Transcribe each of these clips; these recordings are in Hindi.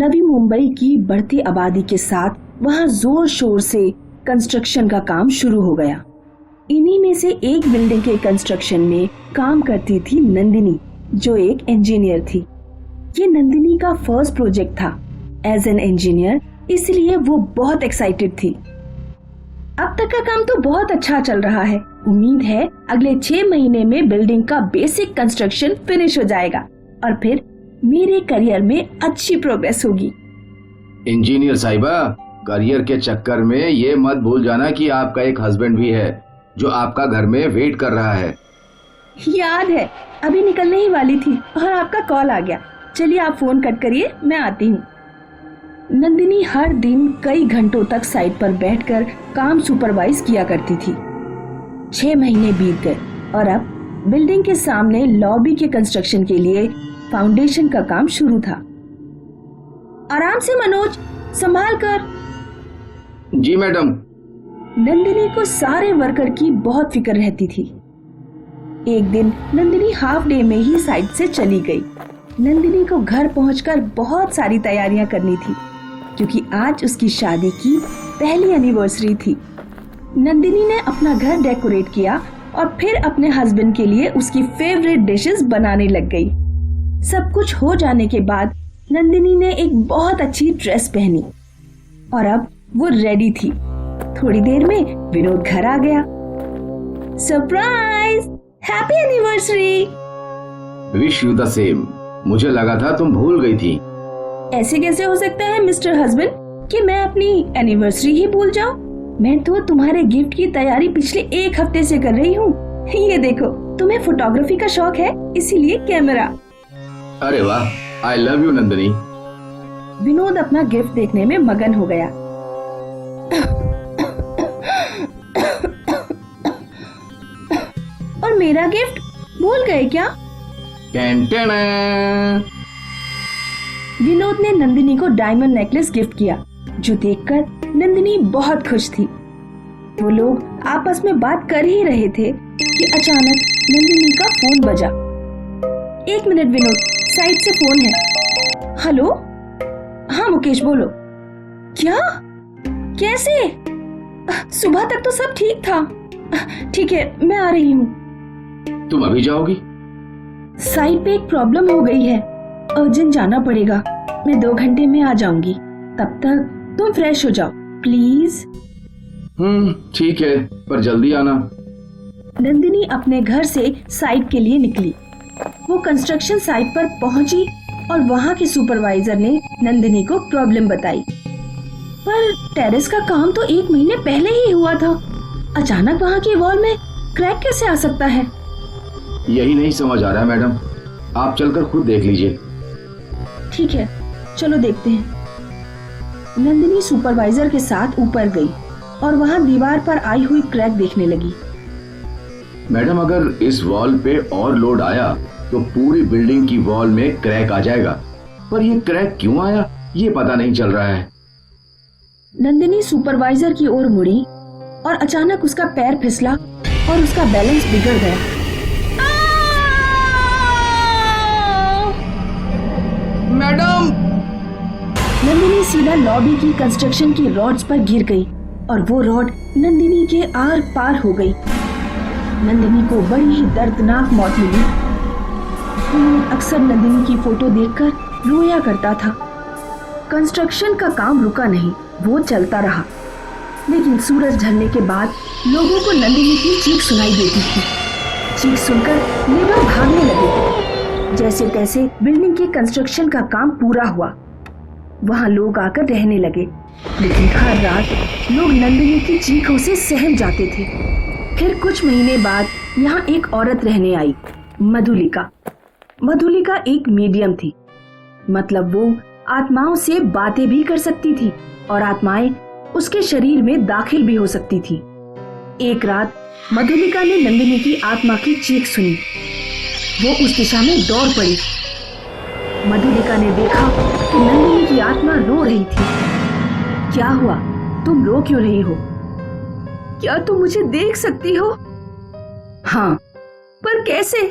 नवी मुंबई की बढ़ती आबादी के साथ वहां जोर शोर से कंस्ट्रक्शन का काम शुरू हो गया। इन्हीं में से एक बिल्डिंग के कंस्ट्रक्शन में काम करती थी नंदिनी, जो एक इंजीनियर थी। ये नंदिनी का फर्स्ट प्रोजेक्ट था एज एन इंजीनियर, इसलिए वो बहुत एक्साइटेड थी। अब तक का काम तो बहुत अच्छा चल रहा है। उम्मीद है अगले 6 महीने में बिल्डिंग का बेसिक कंस्ट्रक्शन फिनिश हो जाएगा और फिर मेरे करियर में अच्छी प्रोग्रेस होगी। इंजीनियर साहिबा, करियर के चक्कर में ये मत भूल जाना कि आपका एक हस्बैंड भी है जो आपका घर में वेट कर रहा है। याद है, अभी निकलने ही वाली थी और आपका कॉल आ गया। चलिए आप फोन कट करिए, मैं आती हूँ। नंदिनी हर दिन कई घंटों तक साइट पर बैठकर काम सुपरवाइज किया करती थी। 6 महीने बीत गए और अब बिल्डिंग के सामने लॉबी के कंस्ट्रक्शन के लिए फाउंडेशन का काम शुरू था। आराम से मनोज, संभाल कर। जी मैडम। नंदिनी को सारे वर्कर की बहुत फिक्र रहती थी। एक दिन नंदिनी हाफ डे में ही साइट से चली गई। नंदिनी को घर पहुंचकर बहुत सारी तैयारियां करनी थी क्योंकि आज उसकी शादी की पहली एनिवर्सरी थी। नंदिनी ने अपना घर डेकोरेट किया और फिर अपने हस्बैंड के लिए उसकी फेवरेट डिशेस बनाने लग गई। सब कुछ हो जाने के बाद नंदिनी ने एक बहुत अच्छी ड्रेस पहनी और अब वो रेडी थी। थोड़ी देर में विनोद घर आ गया। Surprise, happy anniversary. Wish you the same. मुझे लगा था तुम भूल गई थी। ऐसे कैसे हो सकता है मिस्टर हस्बैंड कि मैं अपनी एनिवर्सरी ही भूल जाऊं? मैं तो तुम्हारे गिफ्ट की तैयारी पिछले 1 हफ्ते से कर रही हूँ। ये देखो, तुम्हें फोटोग्राफी का शौक है, इसीलिए कैमरा। अरे वाह, I love you Nandini. Vinod अपना गिफ्ट देखने में मगन हो गया। और मेरा गिफ्ट भूल गए क्या? विनोद ने नंदिनी को डायमंड नेकलेस गिफ्ट किया, जो देखकर नंदिनी बहुत खुश थी। वो लोग आपस में बात कर ही रहे थे कि अचानक नंदिनी का फोन बजा। 1 मिनट विनोद, साइड से फोन है। हेलो, हाँ मुकेश बोलो। क्या? कैसे? सुबह तक तो सब ठीक था। ठीक है, मैं आ रही हूँ। तुम अभी जाओगी? साइट पे एक प्रॉब्लम हो गई है, अर्जेंट जाना पड़ेगा। मैं 2 घंटे में आ जाऊंगी, तब तक तुम फ्रेश हो जाओ प्लीज। ठीक है, पर जल्दी आना। नंदिनी अपने घर से साइट के लिए निकली। वो कंस्ट्रक्शन साइट पर पहुंची और वहां के सुपरवाइजर ने नंदिनी को प्रॉब्लम बताई। पर टेरेस का काम तो 1 महीने पहले ही हुआ था। अचानक वहां के वॉल में क्रैक कैसे आ सकता है? यही नहीं समझ आ रहा है मैडम, आप चलकर खुद देख लीजिए। ठीक है, चलो देखते हैं। नंदिनी सुपरवाइजर के साथ ऊपर गई और वहां दीवार पर आई हुई क्रैक देखने लगी। मैडम, अगर इस वॉल पे और लोड आया तो पूरी बिल्डिंग की वॉल में क्रैक आ जाएगा, पर ये क्रैक क्यों आया ये पता नहीं चल रहा है। नंदिनी सुपरवाइजर की ओर मुड़ी और अचानक उसका पैर फिसला और उसका बैलेंस बिगड़ गया। मैडम! नंदिनी सीधा लॉबी की कंस्ट्रक्शन की रॉड्स पर गिर गई और वो रॉड नंदिनी के आर पार हो गई। नंदिनी को बड़ी ही दर्दनाक मौत मिली। अक्सर नंदिनी की फोटो देखकर रोया करता था। कंस्ट्रक्शन का काम रुका नहीं, वो चलता रहा। लेकिन सूरज ढलने के बाद लोगों को नंदिनी की चीख सुनाई देती थी। चीख सुनकर लेबर भागने लगे। जैसे तैसे बिल्डिंग के कंस्ट्रक्शन का काम पूरा हुआ। वहां लोग आकर रहने लगे, लेकिन हर रात लोग नंदिनी की चीखों से सहम जाते थे। फिर कुछ महीने बाद यहाँ एक औरत रहने आई, मधुलिका। मधुलिका एक मीडियम थी, मतलब वो आत्माओं से बातें भी कर सकती थी और आत्माएं उसके शरीर में दाखिल भी हो सकती थी। एक रात मधुलिका ने नंदिनी की आत्मा की चीख सुनी। वो उस दिशा में दौड़ पड़ी। मधुलिका ने देखा कि नंदिनी की आत्मा रो रही थी। क्या हुआ? तुम रो क्यों रही हो? क्या तुम मुझे देख सकती हो? हाँ, पर कैसे?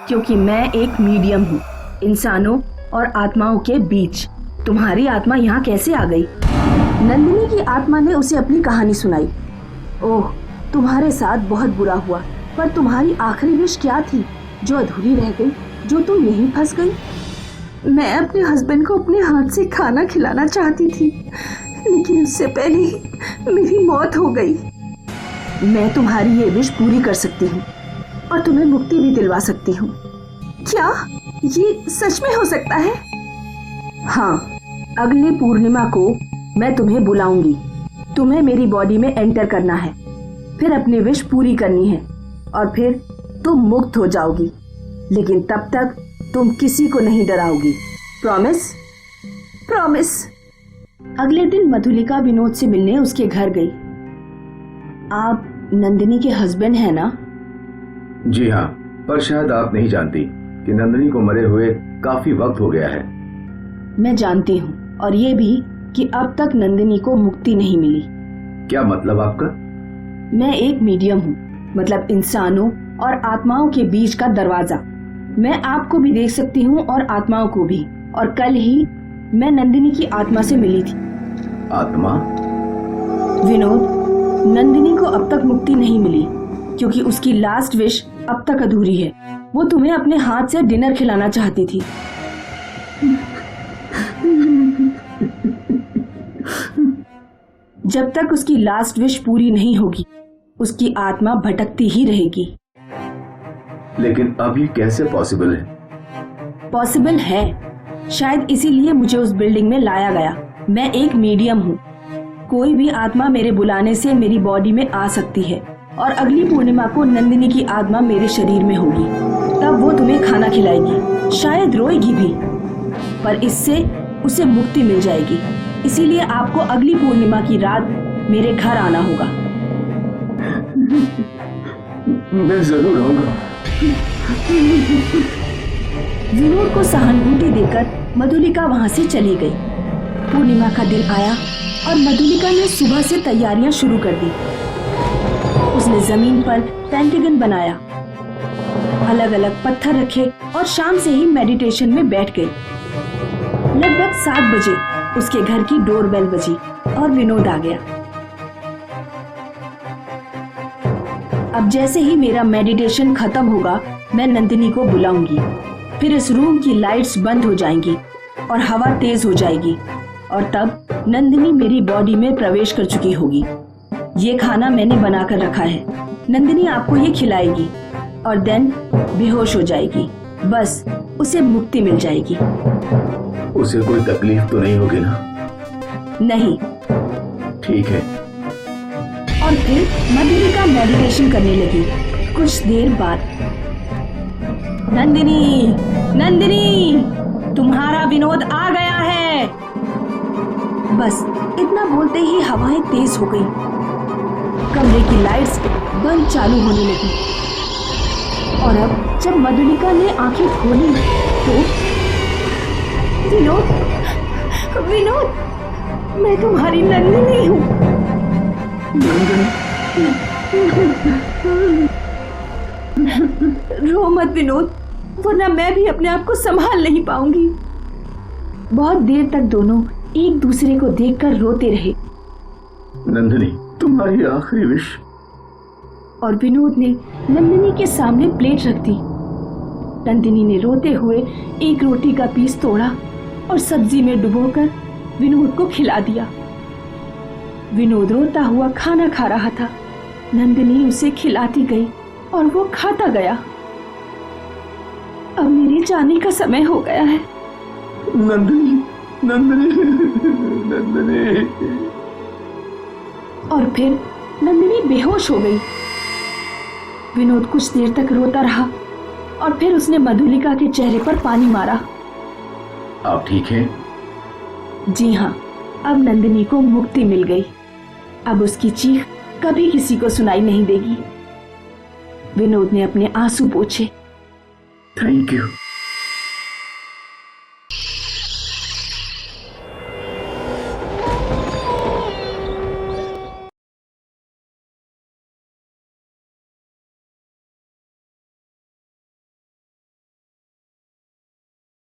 क्योंकि मैं एक मीडियम हूँ, इंसानों और आत्माओं के बीच। तुम्हारी आत्मा यहाँ कैसे आ गई? नंदिनी की आत्मा ने उसे अपनी कहानी सुनाई। ओह, तुम्हारे साथ बहुत बुरा हुआ, पर तुम्हारी आखिरी विश क्या थी जो अधूरी रह गई, जो तुम यहीं फंस गई? मैं अपने हस्बैंड को अपने हाथ से खाना खिलाना चाहती थी, लेकिन उससे पहले ही मेरी मौत हो गई। मैं तुम्हारी ये विश पूरी कर सकती हूँ और तुम्हें मुक्ति भी दिलवा सकती हूँ। क्या ये सच में हो सकता है? हाँ, अगली पूर्णिमा को मैं तुम्हें बुलाऊंगी। तुम्हें मेरी बॉडी में एंटर करना है, फिर अपनी विश पूरी करनी है और फिर तुम मुक्त हो जाओगी। लेकिन तब तक तुम किसी को नहीं डराओगी। प्रॉमिस? प्रॉमिस। अगले दिन मधुलिका विनोद से मिलने उसके घर गई। आप नंदिनी के हस्बैंड हैं ना? जी हाँ, पर शायद आप नहीं जानती कि नंदिनी को मरे हुए काफी वक्त हो गया है। मैं जानती हूँ, और ये भी कि अब तक नंदिनी को मुक्ति नहीं मिली। क्या मतलब आपका? मैं एक मीडियम हूँ, मतलब इंसानों और आत्माओं के बीच का दरवाजा। मैं आपको भी देख सकती हूँ और आत्माओं को भी। और कल ही मैं नंदिनी की आत्मा से मिली थी। आत्मा? विनोद, नंदिनी को अब तक मुक्ति नहीं मिली क्योंकि उसकी लास्ट विश अब तक अधूरी है। वो तुम्हें अपने हाथ से डिनर खिलाना चाहती थी। जब तक उसकी लास्ट विश पूरी नहीं होगी, उसकी आत्मा भटकती ही रहेगी। लेकिन अब ये कैसे पॉसिबल है? पॉसिबल है, शायद इसीलिए मुझे उस बिल्डिंग में लाया गया। मैं एक मीडियम हूँ। कोई भी आत्मा मेरे बुलाने से मेरी बॉडी में आ सकती है और अगली पूर्णिमा को नंदिनी की आत्मा मेरे शरीर में होगी। तब वो तुम्हें खाना खिलाएगी, शायद रोएगी भी, पर इससे उसे मुक्ति मिल जाएगी। इसीलिए आपको अगली पूर्णिमा की रात मेरे घर आना होगा। मैं जरूर आऊंगा। विनोद को सहानुभूति देकर मधुलिका वहां से चली गई। पूर्णिमा का दिन आया और मधुलिका ने सुबह से तैयारियां शुरू कर दी। उसने जमीन पर पेंटागन बनाया, अलग अलग पत्थर रखे और शाम से ही मेडिटेशन में बैठ गई। लगभग 7 बजे उसके घर की डोरबेल बजी और विनोद आ गया। अब जैसे ही मेरा मेडिटेशन खत्म होगा, मैं नंदिनी को बुलाऊंगी। फिर इस रूम की लाइट्स बंद हो जाएंगी और हवा तेज हो जाएगी और तब नंदिनी मेरी बॉडी में प्रवेश कर चुकी होगी। ये खाना मैंने बनाकर रखा है। नंदिनी आपको ये खिलाएगी और देन बेहोश हो जाएगी। बस उसे मुक्ति मिल जाएगी। उसे कोई तकलीफ तो नहीं होगी ना? नहीं। ठीक है। और फिर मधुलिका मेडिटेशन करने लगी। कुछ देर बाद, नंदिनी, नंदिनी, तुम्हारा विनोद आ गया है। बस इतना बोलते ही हवाएं तेज हो गई। कमरे की लाइट्स बंद चालू होने लगी और अब जब मधुलिका ने आंखें खोली तो विनोद, विनोद, मैं तुम्हारी नंदिनी हूँ। रो मत विनोद, वरना मैं भी अपने आप को संभाल नहीं पाऊंगी। बहुत देर तक दोनों एक दूसरे को देखकर रोते रहे। नंदिनी, तुम्हारी आखिरी विश। और विनोद ने नंदिनी के सामने प्लेट रख दी। नंदिनी ने रोते हुए एक रोटी का पीस तोड़ा और सब्जी में डुबोकर विनोद को खिला दिया। विनोद रोता हुआ खाना खा रहा था। नंदिनी उसे खिलाती गई और वो खाता गया। अब मेरे जाने का समय हो गया है। नंदिनी, नंदिनी, नंदिनी। और फिर नंदिनी बेहोश हो गई। विनोद कुछ देर तक रोता रहा और फिर उसने मधुलिका के चेहरे पर पानी मारा। आप ठीक हैं? जी हाँ, अब नंदिनी को मुक्ति मिल गई। अब उसकी चीख कभी किसी को सुनाई नहीं देगी। विनोद ने अपने आंसू पोंछे। Thank you.